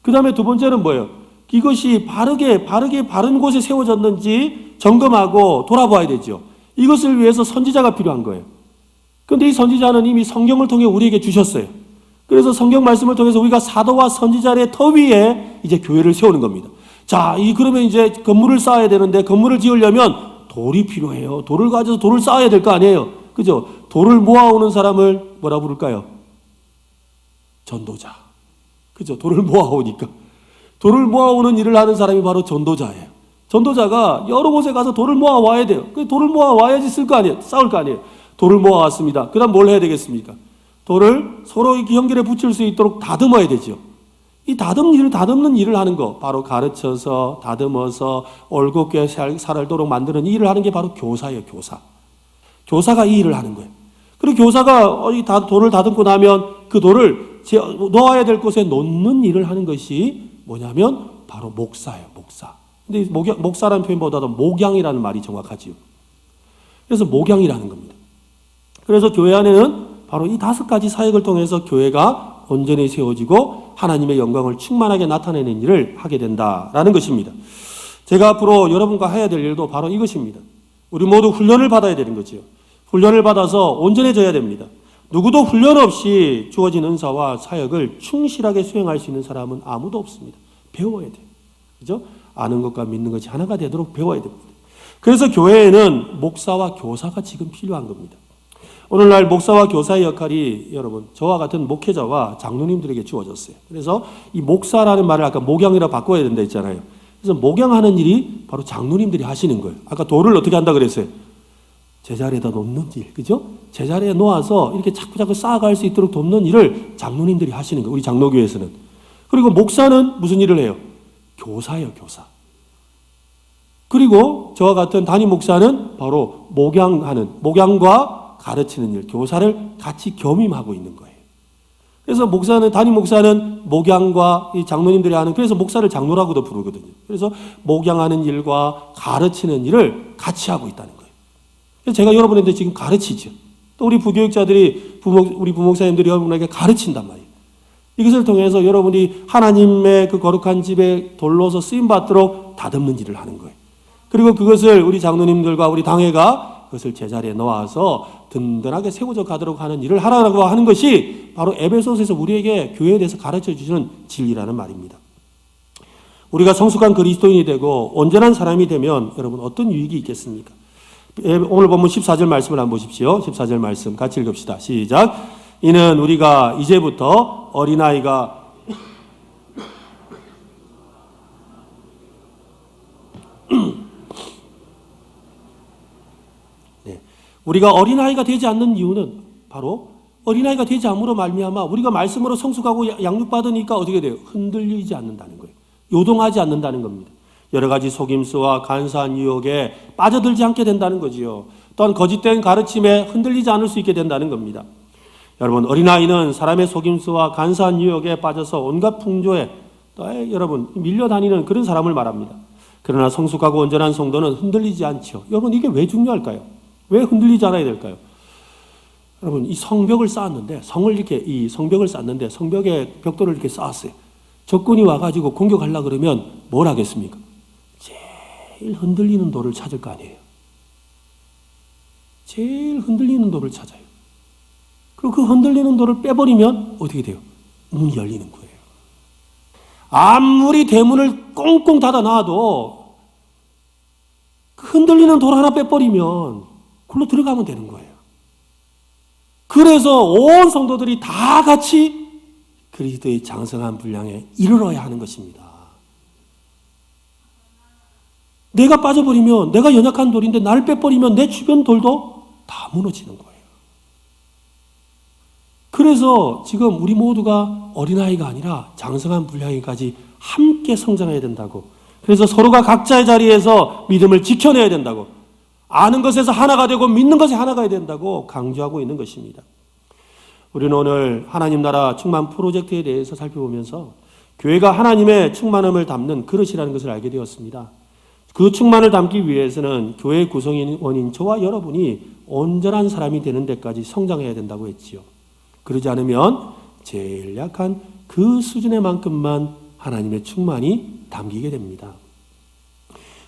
S1: 그 다음에 두 번째는 뭐예요? 이것이 바른 곳에 세워졌는지 점검하고 돌아봐야 되죠. 이것을 위해서 선지자가 필요한 거예요. 그런데 이 선지자는 이미 성경을 통해 우리에게 주셨어요. 그래서 성경 말씀을 통해서 우리가 사도와 선지자의 터 위에 이제 교회를 세우는 겁니다. 자, 그러면 이제 건물을 쌓아야 되는데 건물을 지으려면 돌이 필요해요. 돌을 가져서 돌을 쌓아야 될 거 아니에요. 그죠? 돌을 모아오는 사람을 뭐라 부를까요? 전도자. 그죠? 돌을 모아오니까. 돌을 모아오는 일을 하는 사람이 바로 전도자예요. 전도자가 여러 곳에 가서 돌을 모아와야 돼요. 그 돌을 모아와야지 쓸 거 아니에요. 쌓을 거 아니에요. 돌을 모아왔습니다. 그 다음 뭘 해야 되겠습니까? 돌을 서로 연결해 붙일 수 있도록 다듬어야 되죠. 이 다듬는 일을 하는 거, 바로 가르쳐서 다듬어서 올곧게 살도록 만드는 일을 하는 게 바로 교사예요, 교사. 교사가 이 일을 하는 거예요. 그리고 교사가 이 돌을 다듬고 나면 그 돌을 놓아야 될 곳에 놓는 일을 하는 것이 뭐냐면 바로 목사예요, 목사. 근데 목사라는 표현보다도 목양이라는 말이 정확하지요. 그래서 목양이라는 겁니다. 그래서 교회 안에는 바로 이 5가지 사역을 통해서 교회가 온전히 세워지고 하나님의 영광을 충만하게 나타내는 일을 하게 된다라는 것입니다. 제가 앞으로 여러분과 해야 될 일도 바로 이것입니다. 우리 모두 훈련을 받아야 되는 거죠. 훈련을 받아서 온전해져야 됩니다. 누구도 훈련 없이 주어진 은사와 사역을 충실하게 수행할 수 있는 사람은 아무도 없습니다. 배워야 돼요. 그죠? 아는 것과 믿는 것이 하나가 되도록 배워야 됩니다. 그래서 교회에는 목사와 교사가 지금 필요한 겁니다. 오늘날 목사와 교사의 역할이 여러분 저와 같은 목회자와 장로님들에게 주어졌어요. 그래서 이 목사라는 말을 아까 목양이라 바꿔야 된다 했잖아요. 그래서 목양하는 일이 바로 장로님들이 하시는 거예요. 아까 돌을 어떻게 한다 그랬어요? 제자리에다 놓는 일, 그죠? 제자리에 놓아서 이렇게 자꾸자꾸 쌓아갈 수 있도록 돕는 일을 장로님들이 하시는 거예요. 우리 장로교회에서는. 그리고 목사는 무슨 일을 해요? 교사예요, 교사. 그리고 저와 같은 담임 목사는 바로 목양과 가르치는 일, 교사를 같이 겸임하고 있는 거예요. 그래서 담임 목사는 목양과 이 장로님들이 하는, 그래서 목사를 장로라고도 부르거든요. 그래서 목양하는 일과 가르치는 일을 같이 하고 있다는 거예요. 그래서 제가 여러분한테 지금 가르치죠. 또 우리 부교육자들이, 우리 부목사님들이 여러분에게 가르친단 말이에요. 이것을 통해서 여러분이 하나님의 그 거룩한 집에 돌로서 쓰임받도록 다듬는 일을 하는 거예요. 그리고 그것을 우리 장로님들과 우리 당회가 그것을 제자리에 놓아서 든든하게 세워져 가도록 하는 일을 하라고 하는 것이 바로 에베소서에서 우리에게 교회에 대해서 가르쳐 주시는 진리라는 말입니다. 우리가 성숙한 그리스도인이 되고 온전한 사람이 되면 여러분 어떤 유익이 있겠습니까? 오늘 본문 14절 말씀을 한번 보십시오. 14절 말씀 같이 읽읍시다. 시작. 이는 우리가 이제부터 어린아이가 우리가 어린아이가 되지 않는 이유는 바로 어린아이가 되지 않음으로 말미암아 우리가 말씀으로 성숙하고 양육받으니까 어떻게 돼요? 흔들리지 않는다는 거예요. 요동하지 않는다는 겁니다. 여러 가지 속임수와 간사한 유혹에 빠져들지 않게 된다는 거지요. 또한 거짓된 가르침에 흔들리지 않을 수 있게 된다는 겁니다. 여러분, 어린아이는 사람의 속임수와 간사한 유혹에 빠져서 온갖 풍조에 여러분 밀려다니는 그런 사람을 말합니다. 그러나 성숙하고 온전한 성도는 흔들리지 않죠. 여러분, 이게 왜 중요할까요? 왜 흔들리지 않아야 될까요? 여러분, 이 성벽을 쌓았는데, 이 성벽을 쌓는데 성벽에 벽돌을 이렇게 쌓았어요. 적군이 와가지고 공격하려고 그러면 뭘 하겠습니까? 제일 흔들리는 돌을 찾을 거 아니에요. 제일 흔들리는 돌을 찾아요. 그리고 그 흔들리는 돌을 빼버리면 어떻게 돼요? 문이 열리는 거예요. 아무리 대문을 꽁꽁 닫아 놔도 그 흔들리는 돌 하나 빼버리면 그걸로 들어가면 되는 거예요. 그래서 온 성도들이 다 같이 그리스도의 장성한 분량에 이르러야 하는 것입니다. 내가 빠져버리면, 내가 연약한 돌인데 나를 빼버리면 내 주변 돌도 다 무너지는 거예요. 그래서 지금 우리 모두가 어린아이가 아니라 장성한 분량에까지 함께 성장해야 된다고. 그래서 서로가 각자의 자리에서 믿음을 지켜내야 된다고. 아는 것에서 하나가 되고 믿는 것에 하나가 된다고 강조하고 있는 것입니다. 우리는 오늘 하나님 나라 충만 프로젝트에 대해서 살펴보면서 교회가 하나님의 충만함을 담는 그릇이라는 것을 알게 되었습니다. 그 충만을 담기 위해서는 교회의 구성원인 저와 여러분이 온전한 사람이 되는 데까지 성장해야 된다고 했지요. 그러지 않으면 제일 약한 그 수준에만큼만 하나님의 충만이 담기게 됩니다.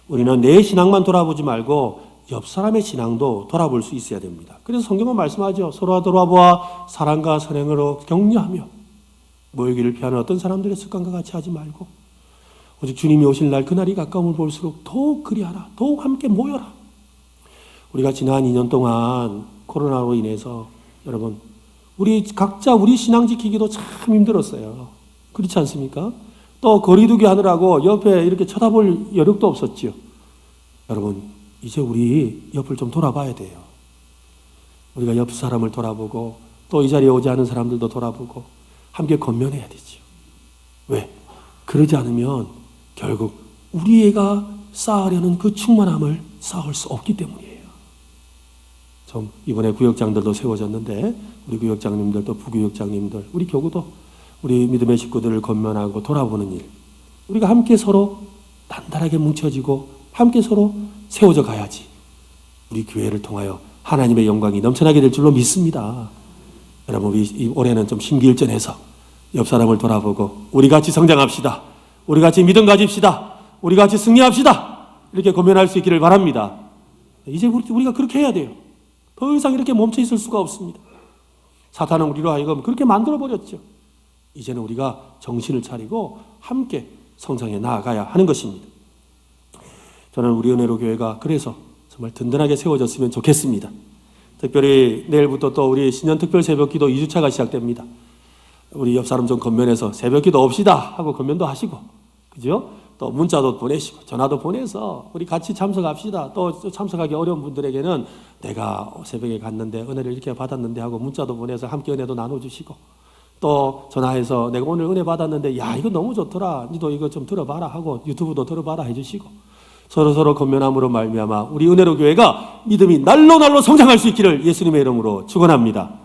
S1: 우리는 내 신앙만 돌아보지 말고 옆 사람의 신앙도 돌아볼 수 있어야 됩니다. 그래서 성경은 말씀하죠. 서로 돌아보아 사랑과 선행으로 격려하며 모이기를 피하는 어떤 사람들의 습관과 같이 하지 말고 오직 주님이 오실 날 그날이 가까움을 볼수록 더욱 그리하라. 더욱 함께 모여라. 우리가 지난 2년 동안 코로나로 인해서 여러분 우리 각자 우리 신앙 지키기도 참 힘들었어요. 그렇지 않습니까? 또 거리두기 하느라고 옆에 이렇게 쳐다볼 여력도 없었지요. 여러분 이제 우리 옆을 좀 돌아봐야 돼요. 우리가 옆 사람을 돌아보고 또 이 자리에 오지 않은 사람들도 돌아보고 함께 권면해야 되죠. 왜? 그러지 않으면 결국 우리 애가 쌓으려는 그 충만함을 쌓을 수 없기 때문이에요. 좀 이번에 구역장들도 세워졌는데 우리 구역장님들도 부구역장님들, 우리 교구도 우리 믿음의 식구들을 권면하고 돌아보는 일, 우리가 함께 서로 단단하게 뭉쳐지고 함께 서로 세워져 가야지 우리 교회를 통하여 하나님의 영광이 넘쳐나게 될 줄로 믿습니다. 여러분, 우리 올해는 좀 심기일전해서 옆 사람을 돌아보고 우리 같이 성장합시다. 우리 같이 믿음 가집시다. 우리 같이 승리합시다. 이렇게 권면할 수 있기를 바랍니다. 이제 우리가 그렇게 해야 돼요. 더 이상 이렇게 멈춰 있을 수가 없습니다. 사탄은 우리로 하여금 그렇게 만들어버렸죠. 이제는 우리가 정신을 차리고 함께 성장해 나아가야 하는 것입니다. 저는 우리 은혜로 교회가 그래서 정말 든든하게 세워졌으면 좋겠습니다. 특별히 내일부터 또 우리 신년특별 새벽기도 2주차가 시작됩니다. 우리 옆 사람 좀 건면해서 새벽기도 옵시다 하고 건면도 하시고, 그죠? 또 문자도 보내시고 전화도 보내서 우리 같이 참석합시다. 또 참석하기 어려운 분들에게는 내가 새벽에 갔는데 은혜를 이렇게 받았는데 하고 문자도 보내서 함께 은혜도 나눠주시고, 또 전화해서 내가 오늘 은혜 받았는데 야 이거 너무 좋더라, 니도 이거 좀 들어봐라 하고 유튜브도 들어봐라 해주시고, 서로 권면함으로 말미암아 우리 은혜로 교회가 믿음이 날로 성장할 수 있기를 예수님의 이름으로 축원합니다.